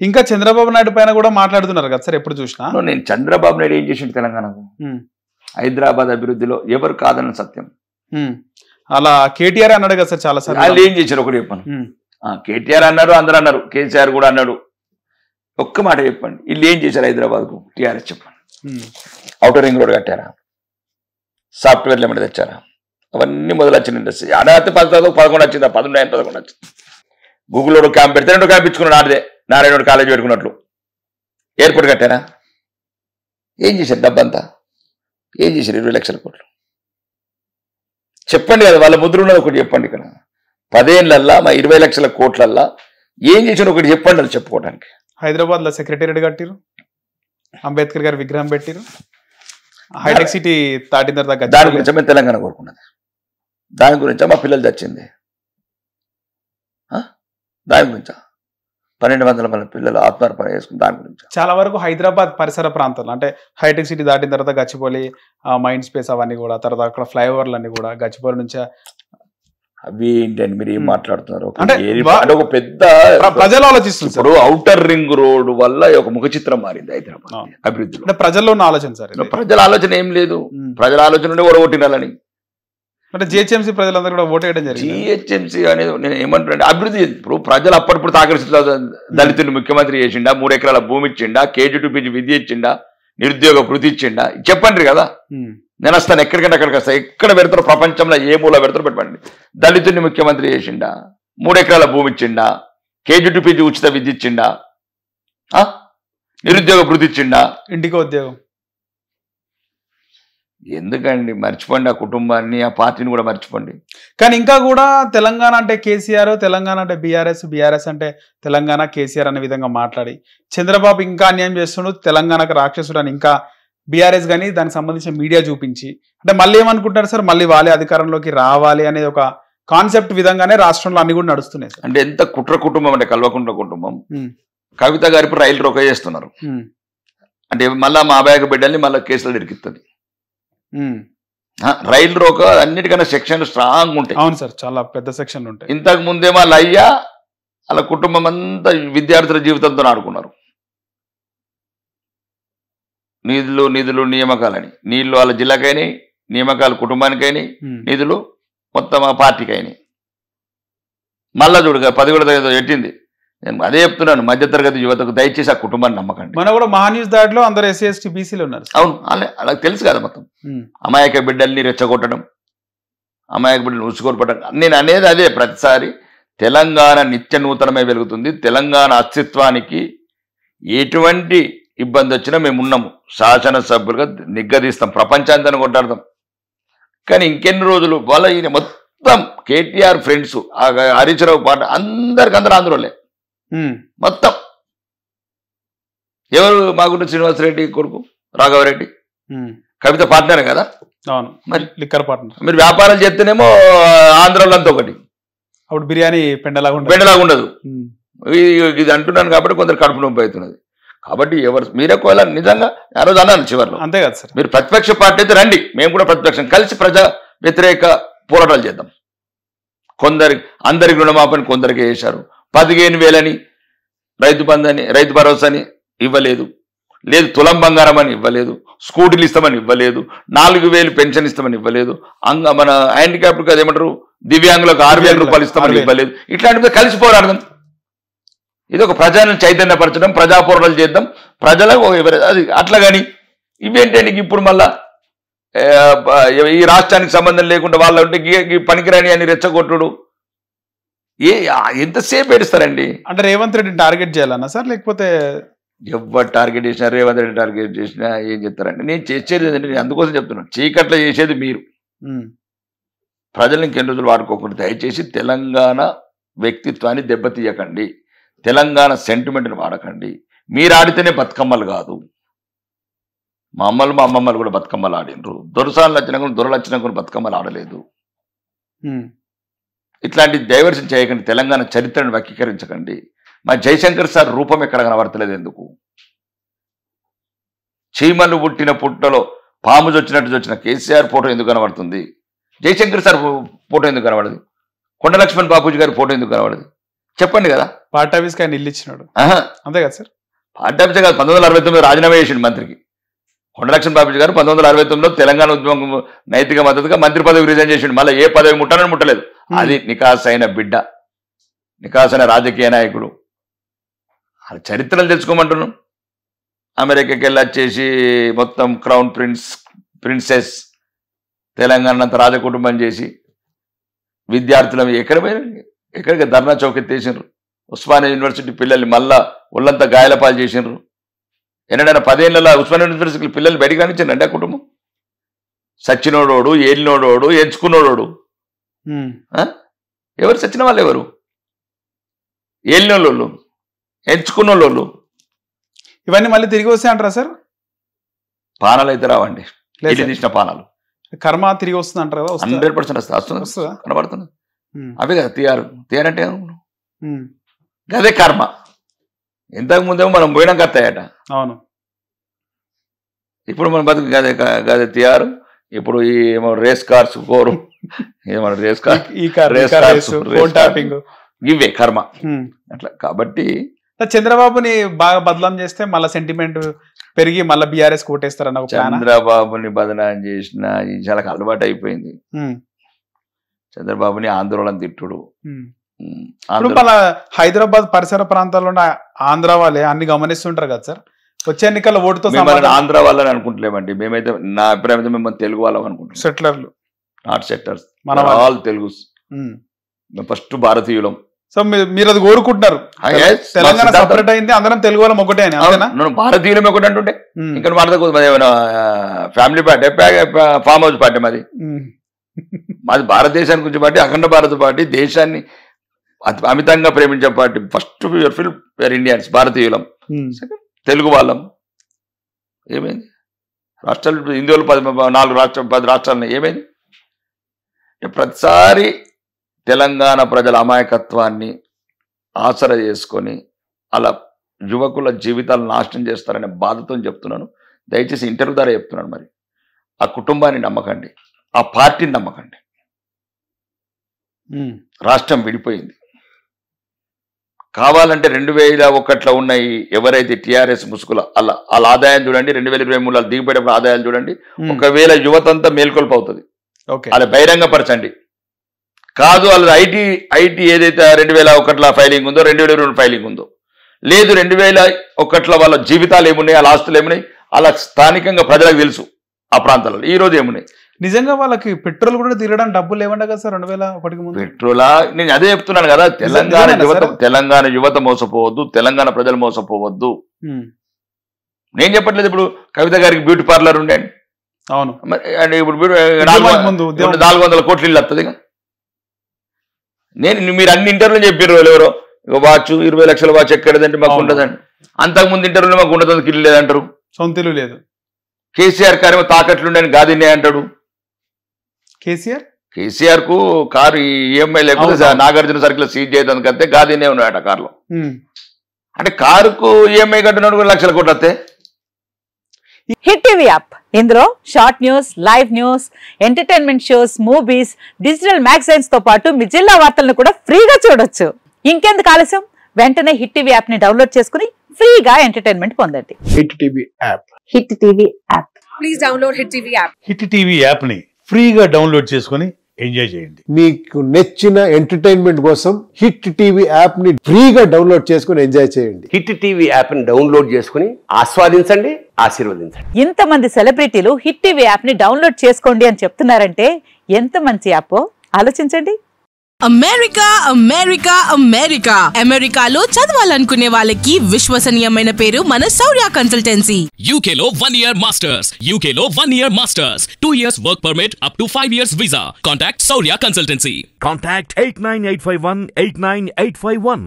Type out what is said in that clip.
ఇంకా చంద్రబాబు నాయుడు పైన కూడా మాట్లాడుతున్నారు కదా సార్ ఎప్పుడు చూసినా. నేను చంద్రబాబు నాయుడు ఏం చేసిండు తెలంగాణకు? హైదరాబాద్ అభివృద్ధిలో ఎవరు కాదన్న సత్యం. అలా కేటీఆర్ అన్నాడు కదా సార్ చాలా సార్. వాళ్ళు ఏం చేశారు ఒకటి చెప్పాను. కేటీఆర్ అన్నారు, అందరూ అన్నారు, కేసీఆర్ కూడా అన్నాడు. ఒక్క మాట చెప్పండి, వీళ్ళు ఏం చేశారు హైదరాబాద్కు? టీఆర్ఎస్ చెప్పండి. ఔటర్ రింగ్ రోడ్ కట్టారా? సాఫ్ట్వేర్లు ఏమైనా తెచ్చారా? అవన్నీ మొదలు వచ్చిన ఇండస్ట్రీ. అడాతే 11 వచ్చిందా? 11 వచ్చింది. గూగుల్లో క్యాంప్ పెడితే 2 క్యాంప్ ఇచ్చుకున్నాడు. ఆడదే నారాయణ కాలేజ్ పెట్టుకున్నట్లు. ఎయిర్పోర్ట్ కట్టారా? ఏం చేశారు? డబ్బంతా ఏం చేశారు? 20 లక్షల కోట్లు చెప్పండి కదా. వాళ్ళ ముద్ర ఉన్నది ఒకటి చెప్పండి. ఇక్కడ 10 ఏళ్ళల్లా మా 20 లక్షల కోట్లల్లా ఏం చేసిన ఒకటి చెప్పండి అది చెప్పుకోవడానికి. హైదరాబాద్ లో సెక్రటేరియట్ కట్టిరు, అంబేద్కర్ గారి విగ్రహం పెట్టిరు, హైటెక్ సిటీ దాటిన తర్వాత దాని గురించి మేము తెలంగాణ కోరుకున్నది. దాని గురించా మా పిల్లలు చచ్చింది? దాని గురించా 1200 మంది పిల్లలు ఆత్మహత్య చేసుకుని దాని గురించి? చాలా వరకు హైదరాబాద్ పరిసర ప్రాంతాలు అంటే హైటెక్ సిటీ దాటిన తర్వాత గచ్చిబౌలి, మైండ్ స్పేస్ అవన్నీ కూడా, తర్వాత అక్కడ ఫ్లైఓవర్లు అన్ని కూడా గచ్చిబౌలి నుంచి. అవి ఏంటండి మీరు ఏం మాట్లాడుతున్నారు? అంటే ఒక పెద్ద ప్రజలు ఆలోచిస్తుంది. ఇప్పుడు ఔటర్ రింగ్ రోడ్ వల్ల ఒక ముఖ చిత్రం మారింది హైదరాబాద్ అభివృద్ధిలో. అంటే ప్రజల్లో ఉన్న ఆలోచన సార్. ప్రజల ఆలోచన ఏం లేదు. ప్రజల ఆలోచన ఉండే ఓడగొట్టినాలని. అంటే జిహెచ్ఎంసీ ప్రజలందరూ కూడా ఓటు వేయడం జరిగింది. జిహెచ్ఎంసీ అనేది నేను ఏమంటున్నాను, అభివృద్ధి. ఇప్పుడు ప్రజలు అప్పటిప్పుడు ఆకర్షించారు. దళితులు ముఖ్యమంత్రి చేసిండా, 3 ఎకరాల భూమి ఇచ్చిండా, KG to PG విద్య ఇచ్చిండా, నిరుద్యోగ వృత్తి ఇచ్చిండా? చెప్పండి కదా. నేను వస్తాను ఎక్కడికంటే అక్కడికి వస్తాను. ఎక్కడ పెడతారో ప్రపంచంలో ఏ మూల పెడతారో పెట్టండి. దళితుడిని ముఖ్యమంత్రి చేసిండా, 3 ఎకరాల భూమి ఇచ్చిండా, KG to PG ఉచిత విద్య ఇచ్చిండా, నిరుద్యోగ వృత్తి ఇచ్చిండా, ఇంటికి ఉద్యోగం? ఎందుకండి మర్చిపోండి ఆ కుటుంబాన్ని, ఆ పార్టీని కూడా మర్చిపోండి. కానీ ఇంకా కూడా తెలంగాణ అంటే కేసీఆర్, తెలంగాణ అంటే బీఆర్ఎస్ అంటే తెలంగాణ కేసీఆర్ అనే విధంగా మాట్లాడి చంద్రబాబు ఇంకా అన్యాయం చేస్తున్నాడు, తెలంగాణకు రాక్షసుడు అని ఇంకా బీఆర్ఎస్ కానీ దానికి సంబంధించిన మీడియా చూపించి, అంటే మళ్ళీ ఏమనుకుంటారు సార్, మళ్ళీ వాళ్ళే అధికారంలోకి రావాలి అనేది ఒక కాన్సెప్ట్ విధంగానే రాష్ట్రంలో అన్ని కూడా నడుస్తున్నాయి సార్. అంటే ఎంత కుట్ర కుటుంబం అంటే కల్వకుంట్ల కుటుంబం. కవిత గారి ఇప్పుడు రైలు రోక చేస్తున్నారు. అంటే మళ్ళా మా అబ్బాయి బిడ్డల్ని మళ్ళీ కేసులు ఇరికిస్తుంది. రైలు రోక అన్నిటికన్నా సెక్షన్లు స్ట్రాంగ్ ఉంటాయి. అవును సార్, చాలా పెద్ద సెక్షన్లు ఉంటాయి. ఇంతకు ముందేమో వాళ్ళ అయ్యా వాళ్ళ కుటుంబం అంతా విద్యార్థుల జీవితంతో ఆడుకున్నారు. నిధులు నియామకాలని, నీళ్లు వాళ్ళ జిల్లాకైనా, నియామకాలు కుటుంబానికైనా, నిధులు మొత్తం ఆ పార్టీకైనా. మళ్ళా చూడగా 10 కూడా ఎట్టింది. నేను అదే చెప్తున్నాను, మధ్యతరగతి యువతకు దయచేసి ఆ కుటుంబాన్ని నమ్మకండి. మన కూడా మహాన్యూస్ దాంట్లో అందరూ SC ST BCలు ఉన్నారు. అవును, అలా తెలుసు కదా. మొత్తం అమాయక బిడ్డల్ని రెచ్చగొట్టడం, అమాయక బిడ్డలు ఉసుకొల్పడం. నేను అనేది అదే. ప్రతిసారి తెలంగాణ నిత్య నూతనమే వెలుగుతుంది. తెలంగాణ అస్తిత్వానికి ఎటువంటి ఇబ్బంది వచ్చినా మేము ఉన్నాము. శాసనసభ్యులుగా నిగ్గదీస్తాం, ప్రపంచాంతాన్ని కొట్టాడతాం. కానీ ఇంకెన్ని రోజులు వాళ్ళ ఈయన మొత్తం KTR ఫ్రెండ్స్, హరీష్ రావు పాట అందరు ఆంధ్రోలే మొత్తం. ఎవరు? మాగుంట శ్రీనివాసరెడ్డి కొడుకు రాఘవరెడ్డి, కవిత పార్ట్నరే కదా. అవును, మరి లిక్కర్ పార్ట్నర్. మీరు వ్యాపారాలు చేస్తేనేమో ఆంధ్రాలో అంతా ఒకటి, అప్పుడు బిర్యానీ పెండలాగా ఉండదు. ఇది అంటున్నాను కాబట్టి కొందరు కడుపు నొప్పి అవుతున్నది. కాబట్టి ఎవరు మీరే కోయాల నిజంగా ఆ రోజు అన్నాను చివరిలో. అంతే కదా సార్. మీరు ప్రతిపక్ష పార్టీ అయితే రండి, మేము కూడా ప్రతిపక్షం, కలిసి ప్రజా వ్యతిరేక పోరాటాలు చేద్దాం. అందరికి రుణమాపని కొందరికి వేశారు. 15,000 రైతు బంధని, రైతు భరోసాని ఇవ్వలేదు. లేదు తులం బంగారం అని ఇవ్వలేదు. స్కూటీలు ఇస్తామని ఇవ్వలేదు. 4,000 పెన్షన్ ఇస్తామని ఇవ్వలేదు. మన హ్యాండిక్యాప్లకు అదేమంటారు, దివ్యాంగులకు 6,000 రూపాయలు ఇస్తామని ఇవ్వలేదు. ఇట్లాంటివి కలిసి పోరాడదాం. ఇది ఒక ప్రజలను చైతన్యపరచడం, ప్రజా పోరాటాలు చేద్దాం, ప్రజలకు అది అట్లా. కానీ ఇవేంటి ఇప్పుడు మళ్ళా ఈ రాష్ట్రానికి సంబంధం లేకుండా వాళ్ళ ఉంటే పనికిరాని అని రెచ్చగొట్టుడు ఎంతసేపు ఏడుస్తారండి? అంటే రేవంత్ రెడ్డి టార్గెట్ చేయాలన్నా సార్, లేకపోతే ఎవరు టార్గెట్ చేసినా, రేవంత్ రెడ్డి టార్గెట్ చేసినా ఏం చెప్తారండి? నేను చేసేది ఏంటంటే, నేను అందుకోసం చెప్తున్నాను, చీకట్లో చేసేది మీరు. ప్రజలు ఇంకెన్ని రోజులు వాడుకోకుండా దయచేసి తెలంగాణ వ్యక్తిత్వాన్ని దెబ్బతీయకండి, తెలంగాణ సెంటిమెంట్ని వాడకండి. మీరు ఆడితేనే బతుకమ్మలు కాదు. మా అమ్మమ్మలు కూడా బతుకమ్మలు ఆడినరు. దొరసాలు వచ్చినా కూడా, దొరలు వచ్చినా కూడా బతుకమ్మలు ఆడలేదు. ఇట్లాంటి డైవర్షన్ చేయకండి. తెలంగాణ చరిత్రను వక్రీకరించకండి. మా జయశంకర్ సార్ రూపం ఎక్కడ కనబడతలేదు ఎందుకు? చీమలు పుట్టిన పుట్టలో పాము చొచ్చినట్టు కేసీఆర్ ఫోటో ఎందుకు కనబడుతుంది? జయశంకర్ సార్ ఫోటో ఎందుకు కనబడదు? కొండ లక్ష్మణ్ బాపూజీ గారి ఫోటో ఎందుకు కనబడదు? చెప్పండి కదా. పార్టీ ఆఫీస్కి ఆయన ఇల్లు ఇచ్చినాడు, ఆహా, అంతే కదా సార్? పార్టీ ఆఫీసే కాదు, 1969 రాజీనామా చేసిండు మంత్రికి. కొండలక్ష్మణ బాబుజీ గారు 1969లో తెలంగాణ ఉద్యమం నైతిక మద్దతుగా మంత్రి పదవి రిజైన్ చేసిండు. మళ్ళీ ఏ పదవి ముట్టలేదు. అది నికాస్ అయిన బిడ్డ, నికాస్ అయిన రాజకీయ నాయకుడు. అది చరిత్రలు తెలుసుకోమంటున్నాం. అమెరికాకి వెళ్ళి వచ్చేసి మొత్తం క్రౌన్ ప్రిన్సెస్ తెలంగాణ అంతా రాజకుటుంబం చేసి విద్యార్థులు ఎక్కడికి ధర్నా చౌక్ ఎత్తేసినారు. ఉస్మానియా యూనివర్సిటీ పిల్లల్ని మళ్ళా ఒళ్ళంతా గాయాలపాలు చేసినారు. ఎన్నడైనా 10 ఏళ్ళ ఉస్మానియా యూనివర్సిటీ పిల్లల్ని బయటికి రానిచ్చారండి ఆ కుటుంబం? సచ్చినోడోడు, ఏలినోడోడు, ఎంచుకున్నోడోడు. ఎవరు సచిన వాళ్ళు? ఎవరు ఏలినోళ్ళు, ఎంచుకున్నోళ్ళు? ఇవన్నీ మళ్ళీ తిరిగి వస్తాయి అంటారా సార్? పానాలు అయితే రావండి, తీసిన పానాలు. కర్మ తిరిగి వస్తుంది అంటారు కదా? 100% వస్తుంది, కనబడుతుంది. అవే కదా తీయారు అంటే అదే కర్మ. ఇంతకు ముందేమో మనం పోయినాం కత్తాయట. అవును, ఇప్పుడు మనం బతుకు గదే తీయారు. ఇప్పుడు ఈ రేస్ కార్స్ కోరు, ఏమన్నా రేస్ కార్స్ ఇవే కర్మ అట్లా. కాబట్టి చంద్రబాబుని బాగా బదలాం చేస్తే మళ్ళీ సెంటిమెంట్ పెరిగి మళ్ళీ బీఆర్ఎస్ కోటేస్తారన్న చంద్రబాబుని బదనాం చేసిన చాలా అలవాటు అయిపోయింది. చంద్రబాబుని ఆందోళన తిట్టుడు. ఇప్పుడు మళ్ళా హైదరాబాద్ పరిసర ప్రాంతాల్లో ఉన్న ఆంధ్ర వాళ్ళే అన్ని గమనిస్తుంటారు కదా సార్. వచ్చే ఎన్నికల ఓటుతో ఆంధ్ర వాళ్ళని అనుకుంటలేమండి మేమైతే. నా అభిప్రాయం అయితే మేము తెలుగు వాళ్ళం అనుకుంటున్నాం. సెటిలర్లు, not settlers, all Telugu. First భారతీయులం. సో మీరు అది కోరుకుంటున్నారు, తెలంగాణ సపరేట్ అయింది, అందరం తెలుగు వాళ్ళం ఒకటే అని. భారతీయులం ఒకటి అంటుంటే ఇంకా family party, farm house party మాది భారతదేశానికి గురించి పార్టీ, అఖండ భారత పార్టీ, దేశాన్ని అమితంగా ప్రేమించే పార్టీ. ఫస్ట్ వేర్ ఇండియన్స్, భారతీయులం. తెలుగు వాళ్ళం. ఏమైంది? రాష్ట్రాలు ఇందులో 10 రాష్ట్రాలు ఏమైంది? ప్రతిసారి తెలంగాణ ప్రజల అమాయకత్వాన్ని ఆసరా చేసుకొని అలా యువకుల జీవితాలను నాశనం చేస్తారనే బాధతో చెప్తున్నాను. దయచేసి ఇంటర్వ్యూ ద్వారా చెప్తున్నాను. మరి ఆ కుటుంబాన్ని నమ్మకండి, ఆ పార్టీని నమ్మకండి. రాష్ట్రం విడిపోయింది. కావాలంటే 2001లో ఉన్నాయి ఎవరైతే టీఆర్ఎస్ ముసుగుల వాళ్ళ ఆదాయం చూడండి, 2023 దిగిపోయేటప్పుడు ఆదాయాలు చూడండి. ఒకవేళ యువతంతా మేల్కొల్పు అవుతుంది, అలా బహిరంగపరచండి. కాదు వాళ్ళ ఐటీ ఏదైతే 2001లో ఫైలింగ్ ఉందో, 2022 ఫైలింగ్ ఉందో, లేదు 2001లో వాళ్ళ జీవితాలు ఏమున్నాయి, వాళ్ళ ఆస్తులు ఏమున్నాయి, అలా స్థానికంగా ప్రజలకు తెలుసు. ఆ ప్రాంతాలలో ఈ రోజు ఏమున్నాయి? నిజంగా వాళ్ళకి పెట్రోల్ కూడా తీరడానికి డబ్బులు లేవంట కదా సార్ 2001కి ముందు. పెట్రోలా? నేను అదే చెప్తున్నాను కదా, తెలంగాణ యువత మోసపోవద్దు, తెలంగాణ ప్రజలు మోసపోవద్దు. నేను చెప్పట్లేదు. ఇప్పుడు కవిత గారికి బ్యూటీ పార్లర్ ఉండేది. అవును, అంటే ఇప్పుడు 400 కోట్ల ఇల్లు వస్తుంది. మీరు అన్ని ఇంటర్వ్యూలు చెప్పారు ఎవరో వాచ్ 20 లక్షల వాచ్ ఎక్కడదంటే మాకు ఉండదండి. అంతకుముందు ఇంటర్వ్యూలో మాకు ఉండదు, ఇల్లు లేదంటారు, సొంత ఇల్లు లేదు. కేసీఆర్ కారేమో తాకట్లుండని గాదినే అంటాడు. కేసీఆర్ కు కారు ఈఎంఐ లేకపోతే నాగార్జున సర్కిల్ సీజ్ చేయడానికి అంతే గాదినే ఉన్నాయట కారులో. అంటే కారుకు ఈఎంఐ కట్టినాడు 2 లక్షల కోట్లు వస్తే. హిట్ టీవీ యాప్, ఇందులో short news, live news, entertainment shows, movies, digital magazines తో పాటు మీ జిల్లా వార్తలను కూడా ఫ్రీగా చూడొచ్చు. ఇంకెందుకు ఆలస్యం, వెంటనే హిట్ టీవీ యాప్ ని డౌన్లోడ్ చేసుకుని ఫ్రీగా ఎంటర్టైన్మెంట్ పొందండి. Hit TV app, hit TV app. Please download hit TV app. Hit TV app ని ఫ్రీగా డౌన్లోడ్ చేసుకుని ఎంజాయ్ చేయండి. మీకు నచ్చిన ఎంటర్టైన్మెంట్ కోసం హిట్ టీవీ యాప్ ని ఫ్రీగా డౌన్లోడ్ చేసుకుని ఎంజాయ్ చేయండి. హిట్ టీవీ యాప్ ని డౌన్లోడ్ చేసుకుని ఆస్వాదించండి, ఆశీర్వదించండి. ఇంతమంది సెలబ్రిటీలు హిట్ టీవీ యాప్ ని డౌన్లోడ్ చేసుకోండి అని చెప్తున్నారంటే ఎంత మంచి యాప్ ఆలోచించండి. అమెరికా అమెరికా అమెరికా అమెరికాలో చదవాలనుకునే వాళ్ళకి విశ్వసనీయమైన పేరు మన శౌర్య కన్సల్టెన్సీ. UK లో 1 year masters, UK లో 1 year masters, 2 years work permit up to 5 years visa. Contact Saurya Consultancy. Contact 89851 89851.